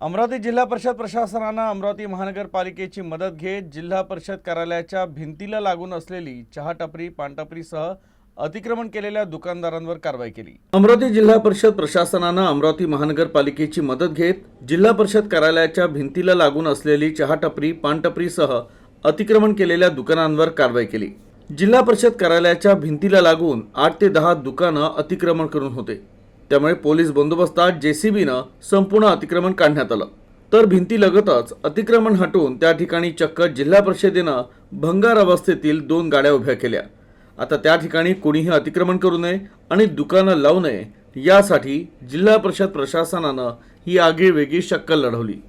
अमरावती जिल्हा परिषद प्रशासनानं अमरावती महानगरपालिकेची मदत घेत जिल्हा परिषद कार्यालयाच्या भिंतीला लागून असलेली चहा टपरी, पान टपरीसह अतिक्रमण केलेल्या दुकानदारांवर कारवाई केली। अमरावती जिल्हा परिषद प्रशासनानं अमरावती महानगरपालिकेची मदत घेत जिल्हा परिषद कार्यालयाच्या भिंतीला लागून असलेली चहा टपरी, पान टपरीसह अतिक्रमण केलेल्या दुकानांवर कारवाई केली। जिल्हा परिषद कार्यालयाच्या भिंतीला लागून 8 ते 10 दुकानं अतिक्रमण करून होते। त्यामुळे पोलीस बंदोबस्तात जेसीबीनं संपूर्ण अतिक्रमण काढण्यात आलं। तर भिंतीलगतच अतिक्रमण हटवून त्या ठिकाणी चक्क जिल्हा परिषदेनं भंगार अवस्थेतील 2 गाड्या उभ्या केल्या। आता त्या ठिकाणी कोणीही अतिक्रमण करू नये आणि दुकानं लावू नये यासाठी जिल्हा परिषद प्रशासनानं ही आगळीवेगळी शक्कल लढवली।